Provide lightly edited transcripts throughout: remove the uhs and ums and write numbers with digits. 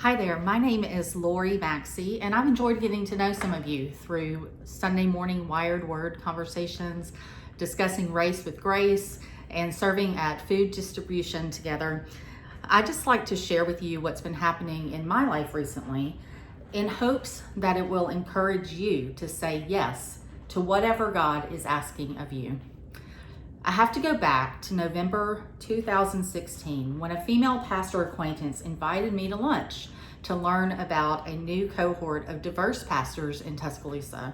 Hi there, my name is Lori Maxey, and I've enjoyed getting to know some of you through Sunday morning Wired Word conversations, discussing race with Grace, and serving at food distribution together. I just like to share with you what's been happening in my life recently in hopes that it will encourage you to say yes to whatever God is asking of you. I have to go back to November 2016 when a female pastor acquaintance invited me to lunch to learn about a new cohort of diverse pastors in Tuscaloosa.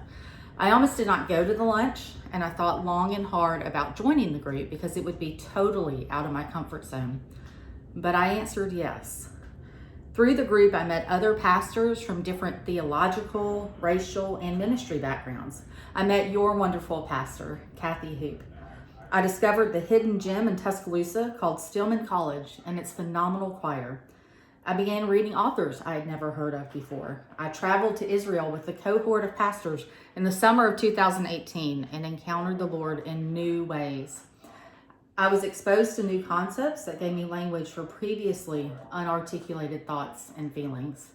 I almost did not go to the lunch, and I thought long and hard about joining the group because it would be totally out of my comfort zone. But I answered yes. Through the group, I met other pastors from different theological, racial, and ministry backgrounds. I met your wonderful pastor, Kathy Hoop. I discovered the hidden gem in Tuscaloosa called Stillman College and its phenomenal choir. I began reading authors I had never heard of before. I traveled to Israel with a cohort of pastors in the summer of 2018 and encountered the Lord in new ways. I was exposed to new concepts that gave me language for previously unarticulated thoughts and feelings.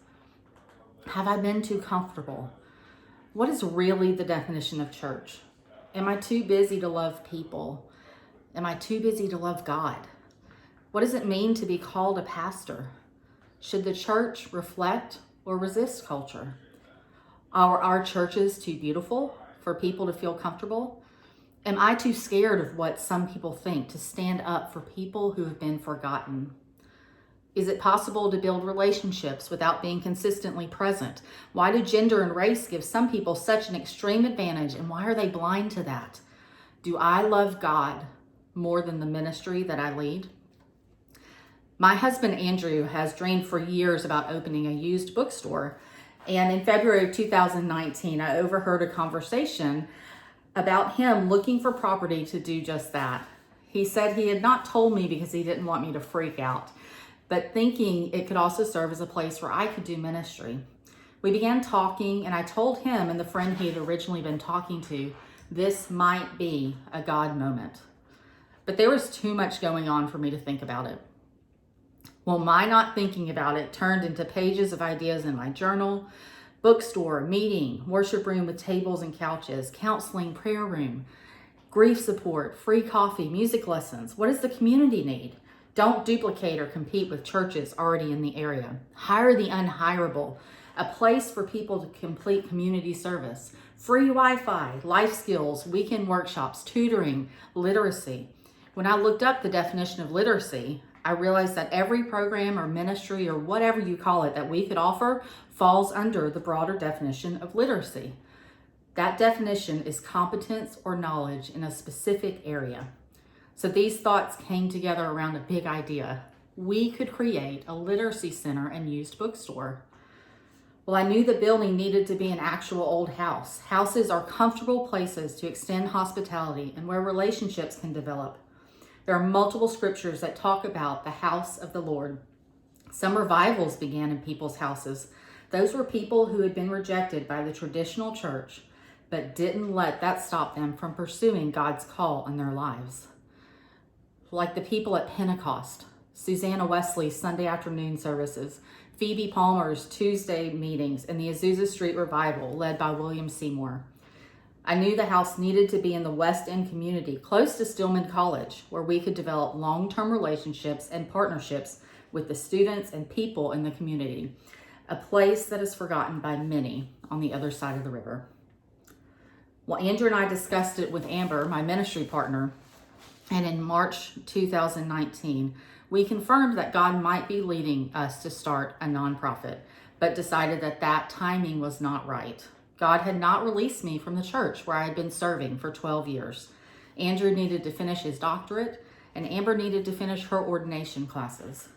Have I been too comfortable? What is really the definition of church? Am I too busy to love people? Am I too busy to love God? What does it mean to be called a pastor? Should the church reflect or resist culture? Are our churches too beautiful for people to feel comfortable? Am I too scared of what some people think to stand up for people who have been forgotten? Is it possible to build relationships without being consistently present? Why do gender and race give some people such an extreme advantage, and why are they blind to that? Do I love God more than the ministry that I lead? My husband, Andrew, has dreamed for years about opening a used bookstore, and in February of 2019, I overheard a conversation about him looking for property to do just that. He said he had not told me because he didn't want me to freak out, but thinking it could also serve as a place where I could do ministry. We began talking, and I told him and the friend he had originally been talking to, this might be a God moment. But there was too much going on for me to think about it. Well, my not thinking about it turned into pages of ideas in my journal: bookstore, meeting, worship room with tables and couches, counseling, prayer room, grief support, free coffee, music lessons. What does the community need? Don't duplicate or compete with churches already in the area. Hire the unhireable, a place for people to complete community service, free Wi-Fi, life skills, weekend workshops, tutoring, literacy. When I looked up the definition of literacy, I realized that every program or ministry or whatever you call it that we could offer falls under the broader definition of literacy. That definition is competence or knowledge in a specific area. So these thoughts came together around a big idea. We could create a literacy center and used bookstore. Well, I knew the building needed to be an actual old house. Houses are comfortable places to extend hospitality and where relationships can develop. There are multiple scriptures that talk about the house of the Lord. Some revivals began in people's houses. Those were people who had been rejected by the traditional church, but didn't let that stop them from pursuing God's call in their lives. Like the people at Pentecost, Susanna Wesley's Sunday afternoon services, Phoebe Palmer's Tuesday meetings, and the Azusa Street Revival led by William Seymour. I knew the house needed to be in the West End community, close to Stillman College, where we could develop long-term relationships and partnerships with the students and people in the community, a place that is forgotten by many on the other side of the river. Well, Andrew and I discussed it with Amber, my ministry partner, and in March 2019, we confirmed that God might be leading us to start a nonprofit, but decided that timing was not right. God had not released me from the church where I had been serving for 12 years. Andrew needed to finish his doctorate, and Amber needed to finish her ordination classes.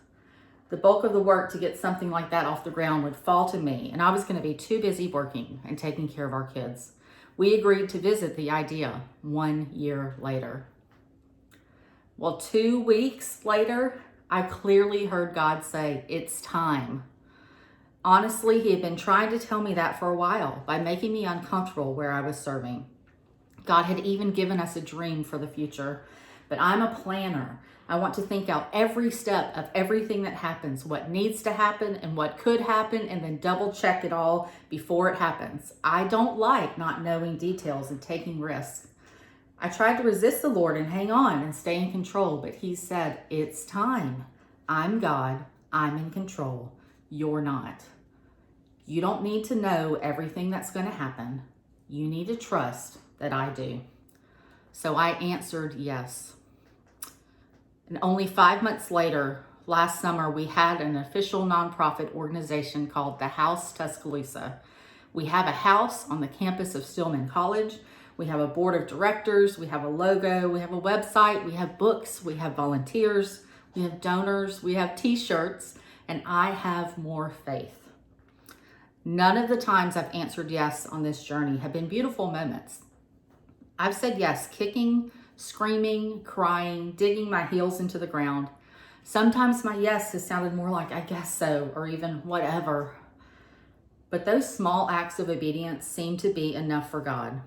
The bulk of the work to get something like that off the ground would fall to me, and I was going to be too busy working and taking care of our kids. We agreed to visit the idea 1 year later. Well, 2 weeks later, I clearly heard God say, it's time. Honestly, he had been trying to tell me that for a while by making me uncomfortable where I was serving. God had even given us a dream for the future, but I'm a planner. I want to think out every step of everything that happens, what needs to happen and what could happen, and then double check it all before it happens. I don't like not knowing details and taking risks. I tried to resist the Lord and hang on and stay in control, but he said, it's time. I'm God. I'm in control. You're not. You don't need to know everything that's going to happen. You need to trust that I do. So I answered yes. And only 5 months later, last summer, we had an official nonprofit organization called the House Tuscaloosa. We have a house on the campus of Stillman College. We have a board of directors. We have a logo. We have a website. We have books. We have volunteers. We have donors. We have t-shirts. And I have more faith. None of the times I've answered yes on this journey have been beautiful moments. I've said yes, kicking, screaming, crying, digging my heels into the ground. Sometimes my yes has sounded more like I guess so, or even whatever. But those small acts of obedience seem to be enough for God.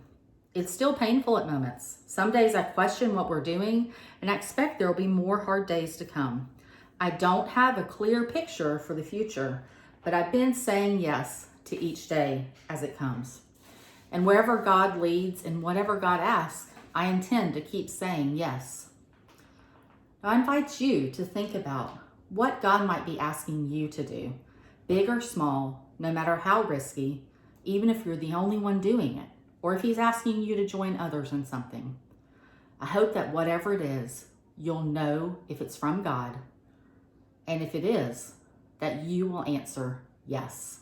It's still painful at moments. Some days I question what we're doing, and I expect there will be more hard days to come. I don't have a clear picture for the future, but I've been saying yes to each day as it comes. And wherever God leads and whatever God asks, I intend to keep saying yes. I invite you to think about what God might be asking you to do, big or small, no matter how risky, even if you're the only one doing it, or if he's asking you to join others in something. I hope that whatever it is, you'll know if it's from God, and if it is, that you will answer yes.